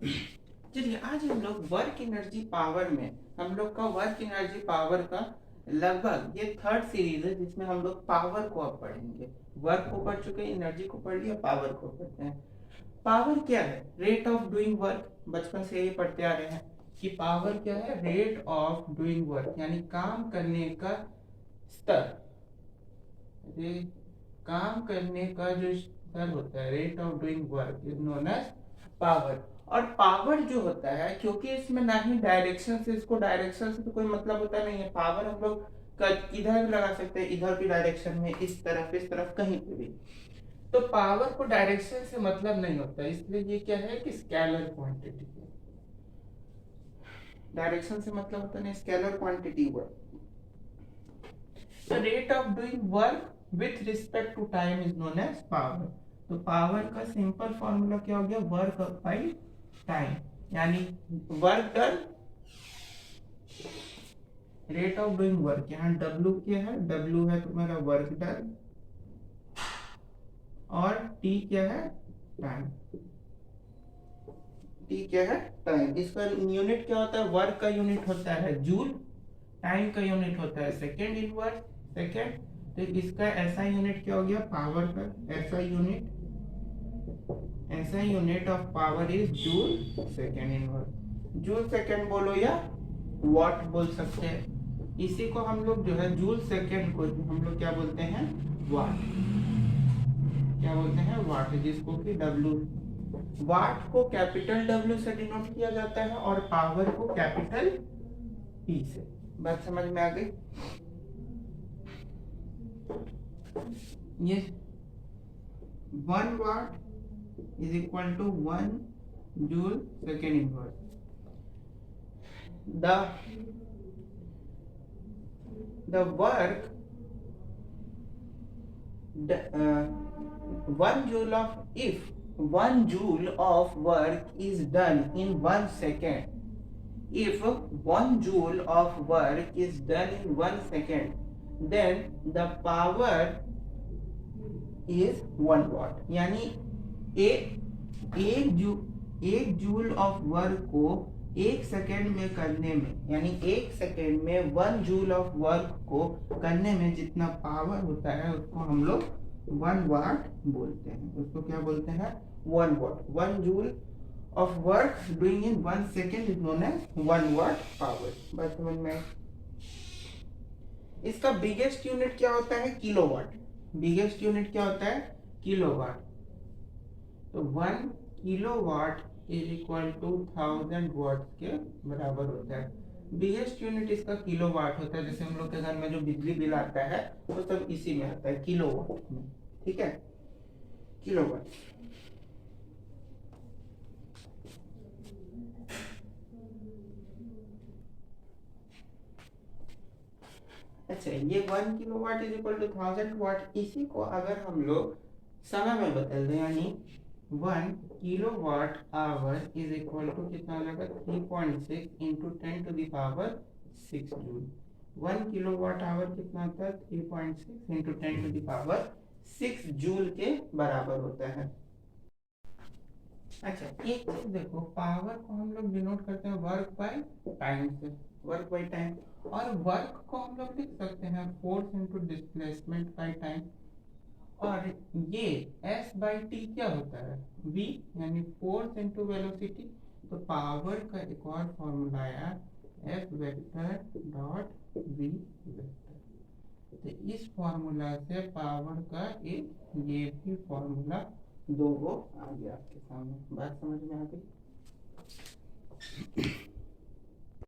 चलिए आज हम लोग वर्क एनर्जी पावर में हम लोग का वर्क एनर्जी पावर का लगभग ये थर्ड सीरीज है जिसमें हम लोग पावर को अब पढ़ेंगे। वर्क को पढ़ चुके हैं, एनर्जी को पढ़ लिया, पावर को पढ़ते हैं। पावर क्या है? Rate of doing work. बचपन से यही पढ़ते आ रहे हैं कि पावर क्या है? रेट ऑफ डूइंग वर्क, यानी काम करने का स्तर। ये काम करने का जो स्तर होता है, rate of doing work is known as power. और पावर जो होता है, क्योंकि इसमें ना ही डायरेक्शन से, इसको डायरेक्शन से तो कोई मतलब होता नहीं है। पावर हम लोग किधर भी लगा सकते हैं, इधर भी डायरेक्शन में, इस तरफ कहीं पे भी। तो पावर को डायरेक्शन से मतलब नहीं होता, इसलिए ये क्या है कि स्केलर क्वांटिटी है। डायरेक्शन से मतलब होता नहीं, स्केलर क्वांटिटी हुआ। The rate of doing work with respect to time is known as power. तो पावर का सिंपल फॉर्मूला क्या हो गया? वर्क बाई टाइम, यानी work done, rate of doing work. यहाँ डब्ल्यू क्या है? डब्ल्यू है तुम्हारा वर्क डन, और टी क्या है? टाइम। टी क्या है? टाइम। इसका यूनिट क्या होता है? वर्क का यूनिट होता है जूल, टाइम का यूनिट होता है सेकेंड इनवर्स, सेकेंड। तो इसका ऐसा यूनिट क्या हो गया? पावर का ऐसा यूनिट, ऐसा unit of power is joule second inverse. Joule second बोलो या वॉट बोल सकते हैं। इसी को हम लोग जो है जूल सेकेंड को हम लोग क्या बोलते हैं? वाट। क्या बोलते हैं? वाट, जिसको कि डब्ल्यू, वाट को कैपिटल डब्ल्यू से डिनोट किया जाता है और पावर को कैपिटल पी से। बात समझ में आ गई? ये 1 watt is equal to 1 joule second inverse. The work, 1 joule of, if 1 joule of work is done in 1 second, if 1 joule of work is done in 1 second, then the power is 1 watt। यानी एक joule of work को 1 second में करने में, यानी 1 second में 1 joule of work को करने में जितना पावर होता है उसको हम लोग 1 वाट बोलते हैं। उसको क्या बोलते हैं? 1 watt. 1 joule of work doing in 1 second is known as 1 watt power. बात समझ में? इसका बिगेस्ट यूनिट क्या होता है? किलोवाट। बिगेस्ट यूनिट क्या होता है? किलोवाट। तो 1 किलोवाट इज इक्वल टू 1000 वाट के बराबर होता है। बिगेस्ट यूनिट इसका किलोवाट होता है। जैसे हम लोग के घर में जो बिजली बिल आता है वो सब इसी में आता है, किलोवाट में। ठीक है, किलोवाट। अच्छा, ये 1 किलोवाट इज इक्वल टू 1000 वाट। इसी को अगर हम लोग समय में बदल दें, यानी 1 kilowatt hour is equal to कितना हो जाएगा? 3.6 इंटू 10⁻6 जूल। 1 किलोवाट आवर कितना होता है? 3.6 इंटू 10⁻6 जूल के बराबर होता है। अच्छा, एक चीज देखो, पावर को हम लोग डिनोट करते हैं वर्क बाय टाइम से, वर्क बाय टाइम। और वर्क को हम लोग लिख सकते हैं force into displacement by time. और ये S बाई टी क्या होता है? V, यानी फोर्स इंटू वेलोसिटी। तो पावर का एक और फॉर्मूला आया, F vector dot V vector. तो इस फॉर्मूला से पावर का एक ये भी फॉर्मूला दो वो आ गया आपके सामने। बात समझ में आ गई?